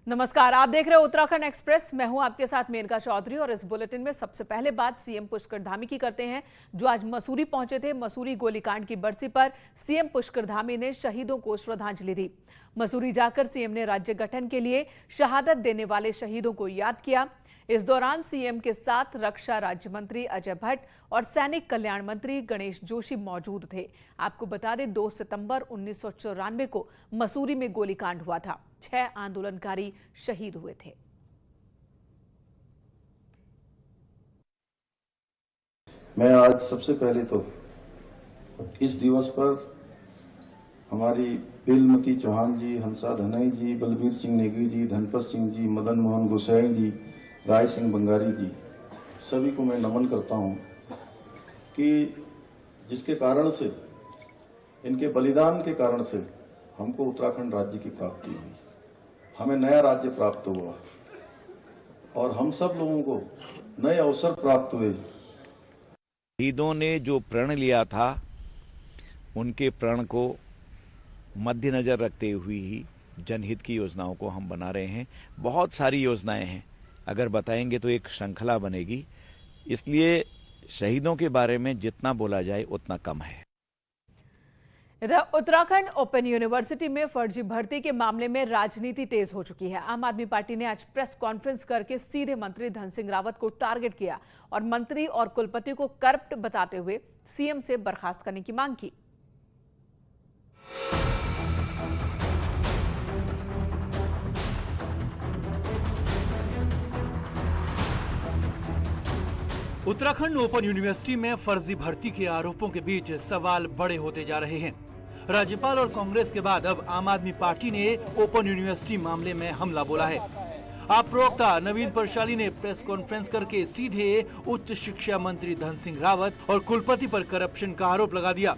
नमस्कार, आप देख रहे हो उत्तराखंड एक्सप्रेस। मैं हूं आपके साथ मेनका चौधरी और इस बुलेटिन में सबसे पहले बात सीएम पुष्कर धामी की करते हैं, जो आज मसूरी पहुंचे थे। मसूरी गोलीकांड की बरसी पर सीएम पुष्कर धामी ने शहीदों को श्रद्धांजलि दी। मसूरी जाकर सीएम ने राज्य गठन के लिए शहादत देने वाले शहीदों को याद किया। इस दौरान सीएम के साथ रक्षा राज्य मंत्री अजय भट्ट और सैनिक कल्याण मंत्री गणेश जोशी मौजूद थे। आपको बता दें, 2 सितंबर 1994 को मसूरी में गोलीकांड हुआ था। 6 आंदोलनकारी शहीद हुए थे। मैं आज सबसे पहले तो इस दिवस पर हमारी बेलमती चौहान जी, हंसा धनई जी, बलबीर सिंह नेगी जी, धनपत सिंह जी, मदन मोहन गोसाई जी, राय सिंह बंगारी जी, सभी को मैं नमन करता हूं कि जिसके कारण से, इनके बलिदान के कारण से हमको उत्तराखंड राज्य की प्राप्ति हुई, हमें नया राज्य प्राप्त हुआ और हम सब लोगों को नए अवसर प्राप्त हुए। शहीदों ने जो प्रण लिया था, उनके प्रण को मद्देनजर रखते हुए ही जनहित की योजनाओं को हम बना रहे हैं। बहुत सारी योजनाएं हैं, अगर बताएंगे तो एक श्रृंखला बनेगी, इसलिए शहीदों के बारे में जितना बोला जाए उतना कम है। इधर उत्तराखंड ओपन यूनिवर्सिटी में फर्जी भर्ती के मामले में राजनीति तेज हो चुकी है। आम आदमी पार्टी ने आज प्रेस कॉन्फ्रेंस करके सीधे मंत्री धन सिंह रावत को टारगेट किया और मंत्री और कुलपति को करप्ट बताते हुए सीएम से बर्खास्त करने की मांग की। उत्तराखंड ओपन यूनिवर्सिटी में फर्जी भर्ती के आरोपों के बीच सवाल बड़े होते जा रहे हैं। राज्यपाल और कांग्रेस के बाद अब आम आदमी पार्टी ने ओपन यूनिवर्सिटी मामले में हमला बोला है। आप प्रवक्ता नवीन परशाली ने प्रेस कॉन्फ्रेंस करके सीधे उच्च शिक्षा मंत्री धन सिंह रावत और कुलपति पर करप्शन का आरोप लगा दिया।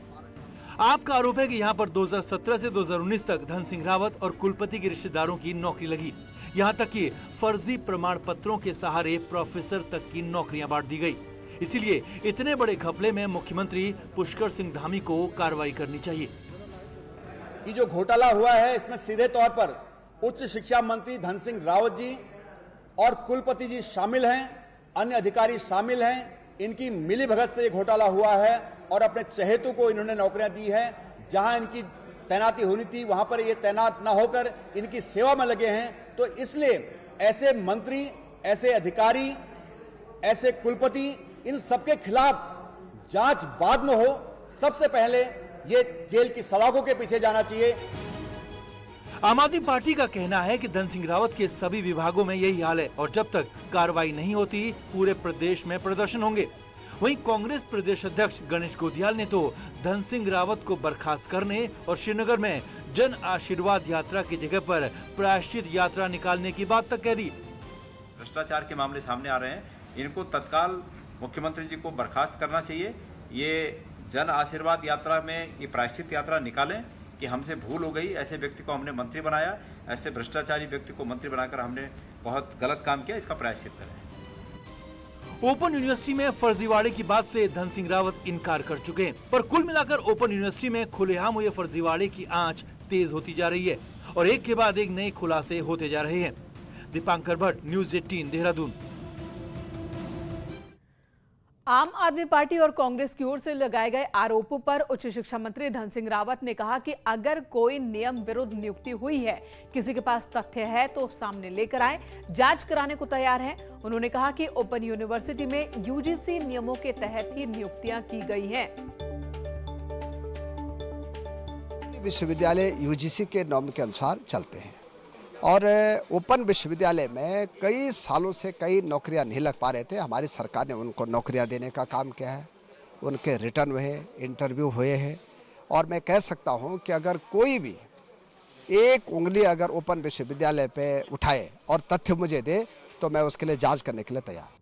आपका आरोप है कि यहाँ पर 2017 से 2019 तक धन सिंह रावत और कुलपति के रिश्तेदारों की नौकरी लगी। यहाँ तक कि फर्जी प्रमाण पत्रों के सहारे प्रोफेसर तक की नौकरियां बांट दी गई। इसीलिए इतने बड़े घपले में मुख्यमंत्री पुष्कर सिंह धामी को कार्रवाई करनी चाहिए। कि जो घोटाला हुआ है, इसमें सीधे तौर पर उच्च शिक्षा मंत्री धन सिंह रावत जी और कुलपति जी शामिल हैं, अन्य अधिकारी शामिल हैं। इनकी मिलीभगत से ये घोटाला हुआ है और अपने चहेतों को इन्होंने नौकरियां दी है। जहां इनकी तैनाती होनी थी, वहां पर ये तैनात न होकर इनकी सेवा में लगे हैं। तो इसलिए ऐसे मंत्री, ऐसे अधिकारी, ऐसे कुलपति, इन सबके खिलाफ जांच बाद में हो। सबसे पहले ये जेल की सलाखों के पीछे जाना चाहिए। आम आदमी पार्टी का कहना है कि धन सिंह रावत के सभी विभागों में यही हाल है और जब तक कार्रवाई नहीं होती, पूरे प्रदेश में प्रदर्शन होंगे। वहीं कांग्रेस प्रदेश अध्यक्ष गणेश गोदियाल ने तो धन सिंह रावत को बर्खास्त करने और श्रीनगर में जन आशीर्वाद यात्रा की जगह पर प्रायश्चित यात्रा निकालने की बात तक कह दी। भ्रष्टाचार के मामले सामने आ रहे हैं, इनको तत्काल मुख्यमंत्री जी को बर्खास्त करना चाहिए। ये जन आशीर्वाद यात्रा में ये प्रायश्चित यात्रा निकालें कि हमसे भूल हो गई, ऐसे व्यक्ति को हमने मंत्री बनाया, ऐसे भ्रष्टाचारी व्यक्ति को मंत्री बनाकर हमने बहुत गलत काम किया, इसका प्रायश्चित करें। ओपन यूनिवर्सिटी में फर्जीवाड़े की बात से धन सिंह रावत इनकार कर चुके हैं, पर कुल मिलाकर ओपन यूनिवर्सिटी में खुलेआम हुए फर्जीवाड़े की आंच तेज होती जा रही है और एक के बाद एक नए खुलासे होते जा रहे हैं। दीपांकर भट्ट, न्यूज़ 18, देहरादून। आम आदमी पार्टी और कांग्रेस की ओर से लगाए गए आरोपों पर उच्च शिक्षा मंत्री धन सिंह रावत ने कहा कि अगर कोई नियम विरुद्ध नियुक्ति हुई है, किसी के पास तथ्य है तो सामने लेकर आए, जांच कराने को तैयार हैं। उन्होंने कहा कि ओपन यूनिवर्सिटी में यूजीसी नियमों के तहत ही नियुक्तियां की गई हैं। विश्वविद्यालय यूजीसी के नॉर्म के अनुसार चलते हैं और ओपन विश्वविद्यालय में कई सालों से कई नौकरियां नहीं लग पा रहे थे। हमारी सरकार ने उनको नौकरियां देने का काम किया है, उनके रिटर्न हुए, इंटरव्यू हुए हैं और मैं कह सकता हूं कि अगर कोई भी एक उंगली अगर ओपन विश्वविद्यालय पे उठाए और तथ्य मुझे दे तो मैं उसके लिए जांच करने के लिए तैयार।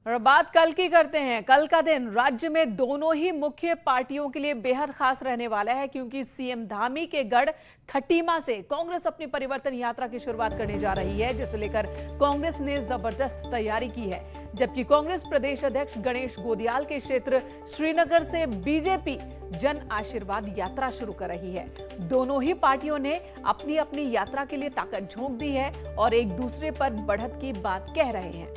और बात कल की करते हैं। कल का दिन राज्य में दोनों ही मुख्य पार्टियों के लिए बेहद खास रहने वाला है, क्योंकि सीएम धामी के गढ़ खटीमा से कांग्रेस अपनी परिवर्तन यात्रा की शुरुआत करने जा रही है, जिसे लेकर कांग्रेस ने जबरदस्त तैयारी की है। जबकि कांग्रेस प्रदेश अध्यक्ष गणेश गोदियाल के क्षेत्र श्रीनगर से बीजेपी जन आशीर्वाद यात्रा शुरू कर रही है। दोनों ही पार्टियों ने अपनी अपनी यात्रा के लिए ताकत झोंक दी है और एक दूसरे पर बढ़त की बात कह रहे हैं।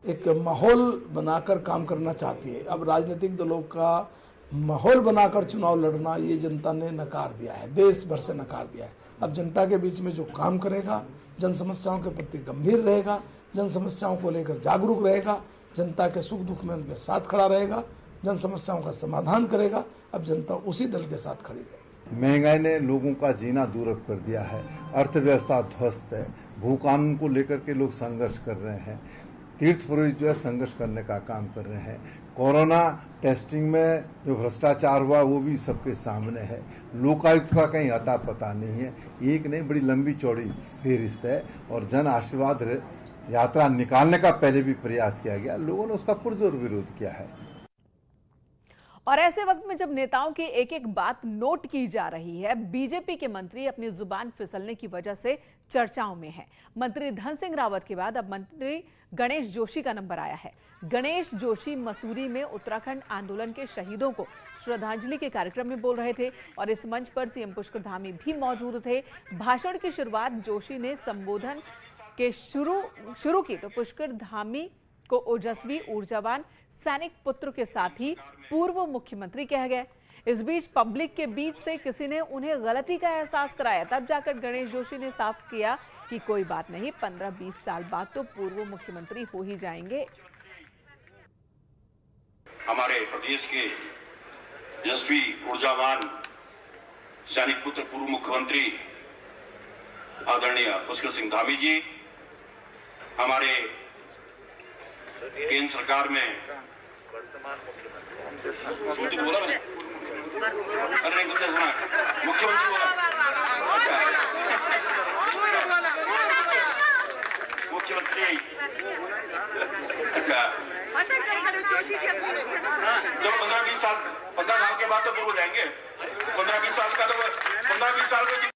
एक माहौल बनाकर काम करना चाहती है। अब राजनीतिक दलों का माहौल बनाकर चुनाव लड़ना ये जनता ने नकार दिया है, देश भर से नकार दिया है। अब जनता के बीच में जो काम करेगा, जन समस्याओं के प्रति गंभीर रहेगा, जन समस्याओं को लेकर जागरूक रहेगा, जनता के सुख दुख में उनके साथ खड़ा रहेगा, जन समस्याओं का समाधान करेगा, अब जनता उसी दल के साथ खड़ी रहेगी। महंगाई ने लोगों का जीना दूरभ कर दिया है, अर्थव्यवस्था ध्वस्त है, भू कानून को लेकर के लोग संघर्ष कर रहे हैं, तीर्थपुरोहित जो है संघर्ष करने का काम कर रहे हैं। कोरोना टेस्टिंग में जो भ्रष्टाचार हुआ वो भी सबके सामने है। लोकायुक्त का कहीं अता पता नहीं है। एक नहीं, बड़ी लंबी चौड़ी फेहरिस्त है और जन आशीर्वाद यात्रा निकालने का पहले भी प्रयास किया गया, लोगों ने उसका पुरजोर विरोध किया है। और ऐसे वक्त में जब नेताओं की एक एक बात नोट की जा रही है, बीजेपी के मंत्री अपनी जुबान फिसलने की वजह से चर्चाओं में हैं। मंत्री धन सिंह रावत के बाद अब मंत्री गणेश जोशी का नंबर आया है। गणेश जोशी मसूरी में उत्तराखंड आंदोलन के शहीदों को श्रद्धांजलि के कार्यक्रम में बोल रहे थे और इस मंच पर सीएम पुष्कर धामी भी मौजूद थे। भाषण की शुरुआत जोशी ने संबोधन के शुरू की तो पुष्कर धामी को ओजस्वी, ऊर्जावान सैनिक पुत्र के साथ ही पूर्व मुख्यमंत्री कहा गया। इस बीच पब्लिक के बीच से किसी ने उन्हें गलती का एहसास कराया, तब जाकर गणेश जोशी ने साफ किया कि कोई बात नहीं, 15-20 साल बाद तो पूर्व मुख्यमंत्री हो ही जाएंगे। हमारे प्रदेश के यशस्वी, ऊर्जावान सैनिक पुत्र पूर्व मुख्यमंत्री आदरणीय पुष्कर सिंह धामी जी, हमारे केंद्र सरकार में वर्तमान मुख्यमंत्री बोला मैंने, अरे नहीं कुछ सुना, मुख्यमंत्री बोला, मुख्यमंत्री, अच्छा, जब 15-20 साल के बाद तो पूर्व हो जाएंगे, 15-20 साल का तो 15-20 साल का।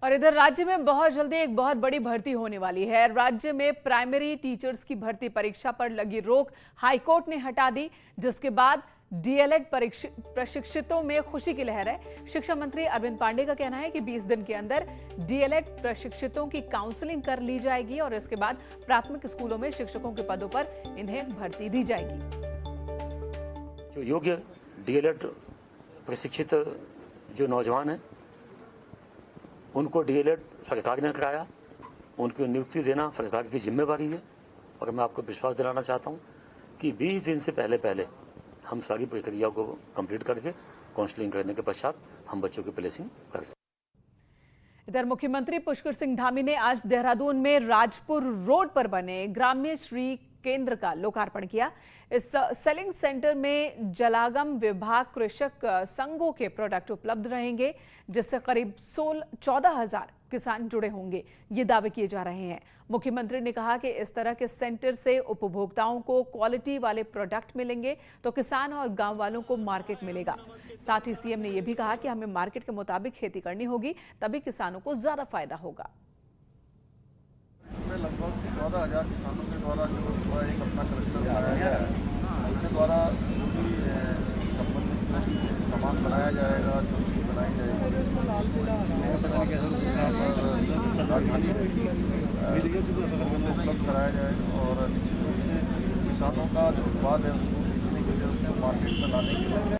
और इधर राज्य में बहुत जल्दी एक बहुत बड़ी भर्ती होने वाली है। राज्य में प्राइमरी टीचर्स की भर्ती परीक्षा पर लगी रोक हाईकोर्ट ने हटा दी, जिसके बाद डीएलएड प्रशिक्षितों में खुशी की लहर है। शिक्षा मंत्री अरविंद पांडे का कहना है कि 20 दिन के अंदर डीएलएड प्रशिक्षितों की काउंसलिंग कर ली जाएगी और इसके बाद प्राथमिक स्कूलों में शिक्षकों के पदों पर इन्हें भर्ती दी जाएगी। जो योग्य डीएलएड प्रशिक्षित जो नौजवान हैं, उनको डीएलएड सरकार ने कराया, उनकी नियुक्ति देना सरकार की जिम्मेवारी है। और मैं आपको विश्वास दिलाना चाहता हूं कि 20 दिन से पहले हम सारी प्रक्रिया को कंप्लीट करके काउंसलिंग करने के पश्चात हम बच्चों की प्लेसिंग कर सकते। इधर मुख्यमंत्री पुष्कर सिंह धामी ने आज देहरादून में राजपुर रोड पर बने ग्राम्य श्री केंद्र का लोकार्पण किया। इस सेलिंग सेंटर में जलागम विभाग कृषक संघों के प्रोडक्ट उपलब्ध रहेंगे, जिससे करीब 14,000 किसान जुड़े होंगे, ये दावे किए जा रहे हैं। मुख्यमंत्री ने कहा कि इस तरह के सेंटर से उपभोक्ताओं को क्वालिटी वाले प्रोडक्ट मिलेंगे तो किसान और गांव वालों को मार्केट मिलेगा। साथ ही सीएम ने यह भी कहा कि हमें मार्केट के मुताबिक खेती करनी होगी, तभी किसानों को ज्यादा फायदा होगा। लगभग 14,000 किसानों के द्वारा जो एक अपना क्लस्टर बनाया गया है, उनके द्वारा जो भी संबंधित सामान बनाया जाएगा, जो चीज़ बनाई जाएगी, राजधानी उपलब्ध कराया जाएगा और निश्चित रूप से किसानों का जो उत्पाद है उसको बेचने के लिए, उसको मार्केट में लाने के लिए।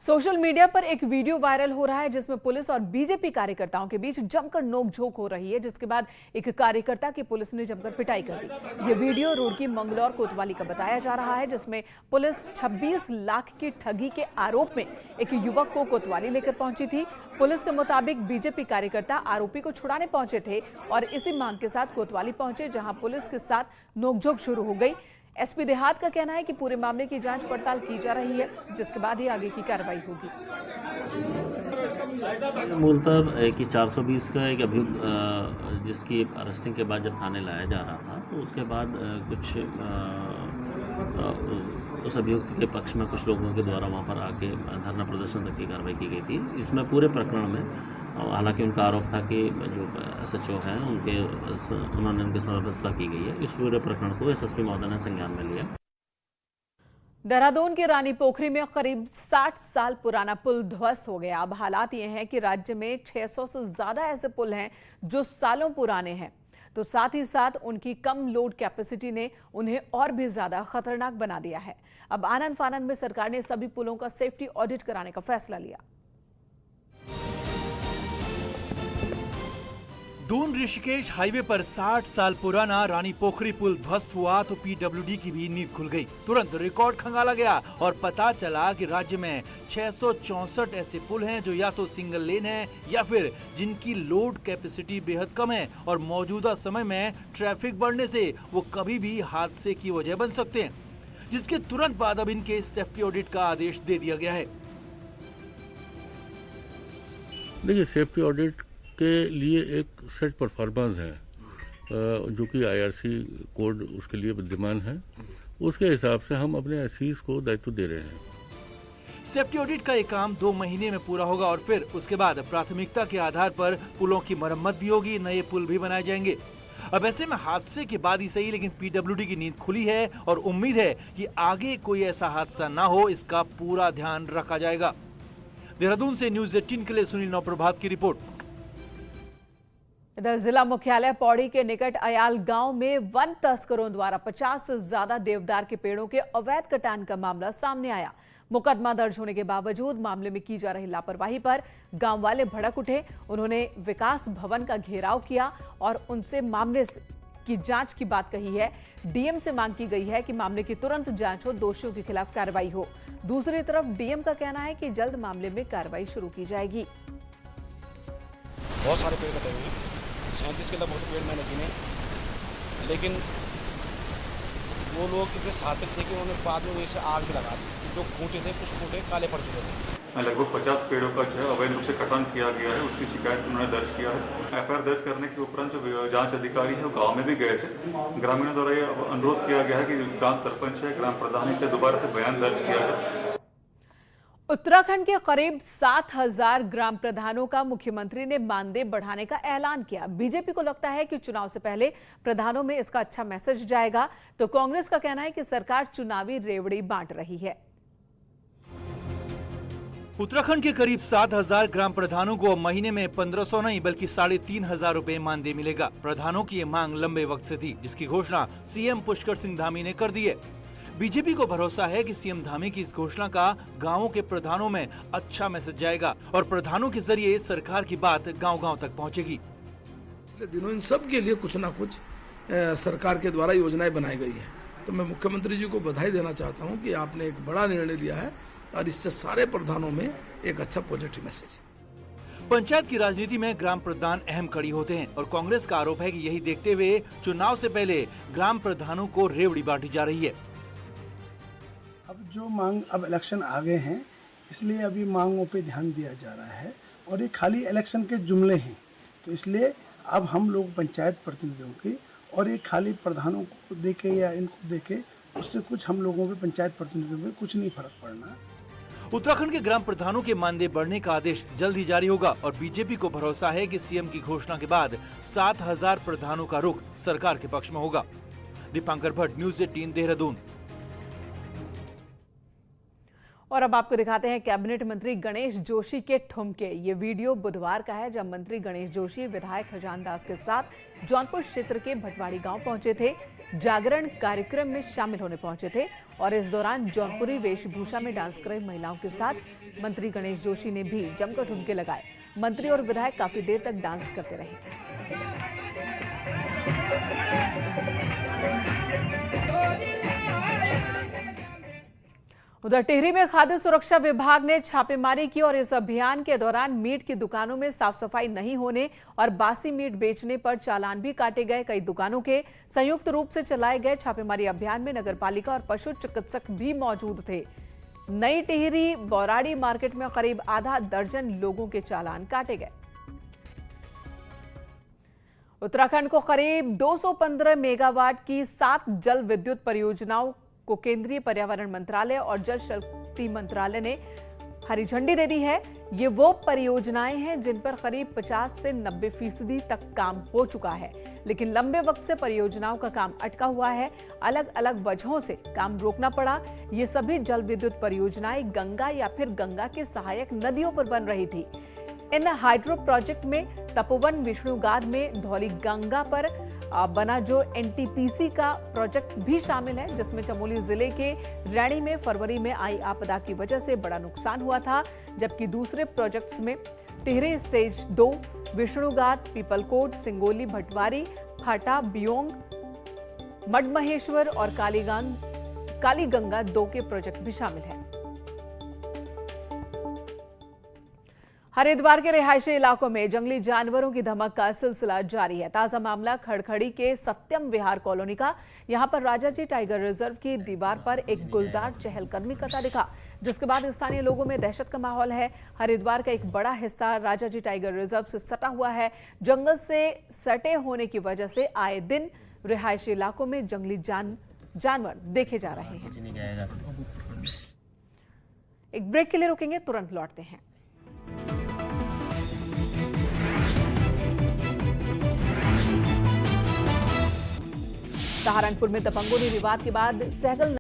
सोशल मीडिया पर एक वीडियो वायरल हो रहा है जिसमें पुलिस और बीजेपी कार्यकर्ताओं के बीच जमकर नोकझोंक हो रही है, जिसके बाद एक कार्यकर्ता की पुलिस ने जमकर पिटाई कर दी। ये वीडियो रुड़की मंगलौर कोतवाली का बताया जा रहा है, जिसमें पुलिस 26 लाख की ठगी के आरोप में एक युवक को कोतवाली लेकर पहुंची थी। पुलिस के मुताबिक बीजेपी कार्यकर्ता आरोपी को छुड़ाने पहुंचे थे और इसी मांग के साथ कोतवाली पहुंचे, जहां पुलिस के साथ नोकझोंक शुरू हो गई। एसपी देहात का कहना है कि पूरे मामले की जांच पड़ताल की जा रही है, जिसके बाद ही आगे की कार्रवाई होगी। मूलतः कि 420 का एक अभियुक्त जिसकी अरेस्टिंग के बाद जब थाने लाया जा रहा था, तो उसके बाद कुछ उस अभियुक्त के पक्ष में कुछ लोगों के द्वारा वहां पर आके धरना प्रदर्शन तक की कार्रवाई की गई थी। इसमें पूरे प्रकरण में हालांकि उनका आरोप था कि जो एसएचओ हैं उन्होंने उनकी संबद्धता की गई है। इस पूरे प्रकरण को एसएसपी महोदय ने संज्ञान में लिया। देहरादून के रानी पोखरी में करीब 60 साल पुराना पुल ध्वस्त हो गया। अब हालात ये हैं कि राज्य में 600 से ज्यादा ऐसे पुल हैं जो सालों पुराने हैं, तो साथ ही साथ उनकी कम लोड कैपेसिटी ने उन्हें और भी ज्यादा खतरनाक बना दिया है। अब आनन फानन में सरकार ने सभी पुलों का सेफ्टी ऑडिट कराने का फैसला लिया। दून ऋषिकेश हाईवे पर 60 साल पुराना रानी पोखरी पुल ध्वस्त हुआ तो पीडब्ल्यूडी की भी नींद खुल गई। तुरंत रिकॉर्ड खंगाला गया और पता चला कि राज्य में 664 ऐसे पुल हैं जो या तो सिंगल लेन है या फिर जिनकी लोड कैपेसिटी बेहद कम है और मौजूदा समय में ट्रैफिक बढ़ने से वो कभी भी हादसे की वजह बन सकते हैं, जिसके तुरंत बाद अब इनके सेफ्टी ऑडिट का आदेश दे दिया गया है। देखिए, सेफ्टी ऑडिट के लिए एक सेट परफॉर्मेंस है जो कि आईआरसी कोड उसके लिए विद्यमान है, उसके हिसाब से हम अपने एसईज को दायित्व दे रहे हैं। सेफ्टी ऑडिट का ये काम 2 महीने में पूरा होगा और फिर उसके बाद प्राथमिकता के आधार पर पुलों की मरम्मत भी होगी, नए पुल भी बनाए जाएंगे। अब ऐसे में हादसे के बाद ही सही, लेकिन पीडब्ल्यूडी की नींद खुली है और उम्मीद है कि आगे कोई ऐसा हादसा ना हो, इसका पूरा ध्यान रखा जाएगा। देहरादून से न्यूज़ 18 के लिए सुनील नौप्रभात की रिपोर्ट। इधर जिला मुख्यालय पौड़ी के निकट अयाल गांव में वन तस्करों द्वारा 50 से ज्यादा देवदार के पेड़ों के अवैध कटान का मामला सामने आया। मुकदमा दर्ज होने के बावजूद मामले में की जा रही लापरवाही पर गांव वाले भड़क उठे। उन्होंने विकास भवन का घेराव किया और उनसे मामले की जांच की बात कही है। डीएम से मांग की गई है कि मामले की तुरंत जांच हो, दोषियों के खिलाफ कार्रवाई हो। दूसरी तरफ डीएम का कहना है कि जल्द मामले में कार्रवाई शुरू की जाएगी। बहुत सारे पेड़ कटे हुए हैं, 37 के लगभग पेड़ मैंने गिने, लेकिन वो लोग कितने सार्थक थे कि उन्होंने बाद में वैसे आग भी लगा दी। जो खूंटे थे, कुछ खूंटे काले पड़ चुके थे। लगभग 50 पेड़ों का जो है अवैध रूप से कटान किया गया है, उसकी शिकायत उन्होंने दर्ज किया है। एफआईआर दर्ज करने के उपरांत जो जांच अधिकारी है वो गांव में भी गए थे। ग्रामीणों द्वारा ये अनुरोध किया गया है कि ग्राम सरपंच है, ग्राम प्रधान है, दोबारा से बयान दर्ज किया जाए। उत्तराखंड के करीब 7000 ग्राम प्रधानों का मुख्यमंत्री ने मानदेय बढ़ाने का ऐलान किया। बीजेपी को लगता है कि चुनाव से पहले प्रधानों में इसका अच्छा मैसेज जाएगा, तो कांग्रेस का कहना है कि सरकार चुनावी रेवड़ी बांट रही है। उत्तराखंड के करीब 7000 ग्राम प्रधानों को महीने में 1500 नहीं बल्कि 3500 रुपए मानदेय मिलेगा। प्रधानों की ये मांग लंबे वक्त से थी, जिसकी घोषणा सीएम पुष्कर सिंह धामी ने कर दी है। बीजेपी को भरोसा है कि सीएम धामी की इस घोषणा का गांवों के प्रधानों में अच्छा मैसेज जाएगा और प्रधानों के जरिए सरकार की बात गांव-गांव तक पहुंचेगी। पिछले दिनों इन सब के लिए कुछ ना कुछ सरकार के द्वारा योजनाएं बनाई गई है, तो मैं मुख्यमंत्री जी को बधाई देना चाहता हूं कि आपने एक बड़ा निर्णय लिया है और इससे सारे प्रधानों में एक अच्छा पॉजिटिव मैसेज है। पंचायत की राजनीति में ग्राम प्रधान अहम कड़ी होते हैं और कांग्रेस का आरोप है कि यही देखते हुए चुनाव से पहले ग्राम प्रधानों को रेवड़ी बांटी जा रही है। अब जो मांग, अब इलेक्शन आ गए हैं, इसलिए अभी मांगों पे ध्यान दिया जा रहा है और ये खाली इलेक्शन के जुमले हैं, तो इसलिए अब हम लोग पंचायत प्रतिनिधियों की और ये खाली प्रधानों को देके या इनको देके उससे कुछ हम लोगों के पंचायत प्रतिनिधियों में कुछ नहीं फर्क पड़ना। उत्तराखंड के ग्राम प्रधानों के मानदेय बढ़ने का आदेश जल्द ही जारी होगा और बीजेपी को भरोसा है कि सीएम की घोषणा के बाद 7000 प्रधानों का रुख सरकार के पक्ष में होगा। दीपांकर भट्ट, न्यूज़ 18 देहरादून। और अब आपको दिखाते हैं कैबिनेट मंत्री गणेश जोशी के ठुमके। ये वीडियो बुधवार का है, जब मंत्री गणेश जोशी विधायक खजान दास के साथ जौनपुर क्षेत्र के भटवाड़ी गांव पहुंचे थे। जागरण कार्यक्रम में शामिल होने पहुंचे थे और इस दौरान जौनपुरी वेशभूषा में डांस कर रही महिलाओं के साथ मंत्री गणेश जोशी ने भी जमकर ठुमके लगाए। मंत्री और विधायक काफी देर तक डांस करते रहे। उधर टिहरी में खाद्य सुरक्षा विभाग ने छापेमारी की और इस अभियान के दौरान मीट की दुकानों में साफ सफाई नहीं होने और बासी मीट बेचने पर चालान भी काटे गए। कई दुकानों के संयुक्त रूप से चलाए गए छापेमारी अभियान में नगरपालिका और पशु चिकित्सक भी मौजूद थे। नई टिहरी बौराड़ी मार्केट में करीब आधा दर्जन लोगों के चालान काटे गए। उत्तराखंड को करीब 215 मेगावाट की 7 जल विद्युत परियोजनाओं को केंद्रीय पर्यावरण मंत्रालय और जल शक्ति मंत्रालय ने हरी झंडी दे दी है। ये वो परियोजनाएं हैं जिन पर करीब 50 से 90% तक काम हो चुका है, लेकिन लंबे वक्त से परियोजनाओं का काम अटका हुआ है। अलग अलग वजहों से काम रोकना पड़ा। ये सभी जल विद्युत परियोजनाएं गंगा या फिर गंगा के सहायक नदियों पर बन रही थी। इन हाइड्रो प्रोजेक्ट में तपोवन विष्णुगाद में धौली गंगा पर बना जो एनटीपीसी का प्रोजेक्ट भी शामिल है, जिसमें चमोली जिले के रैणी में फरवरी में आई आपदा की वजह से बड़ा नुकसान हुआ था। जबकि दूसरे प्रोजेक्ट्स में टिहरी स्टेज 2, विष्णुगाद, पीपलकोट, सिंगोली, भटवारी, फाटा, बियोंग, मडमहेश्वर और कालीगंगा 2 के प्रोजेक्ट भी शामिल हैं। हरिद्वार के रिहायशी इलाकों में जंगली जानवरों की धमक का सिलसिला जारी है। ताजा मामला खड़खड़ी के सत्यम विहार कॉलोनी का। यहां पर राजाजी टाइगर रिजर्व की दीवार पर एक गुलदार चहलकदमी करता दिखा, जिसके बाद स्थानीय लोगों में दहशत का माहौल है। हरिद्वार का एक बड़ा हिस्सा राजाजी टाइगर रिजर्व से सटा हुआ है। जंगल से सटे होने की वजह से आए दिन रिहायशी इलाकों में जंगली जानवर देखे जा रहे हैं। एक ब्रेक के लिए रुकेंगे, तुरंत लौटते हैं। सहारनपुर में दबंगों ने विवाद के बाद सहगल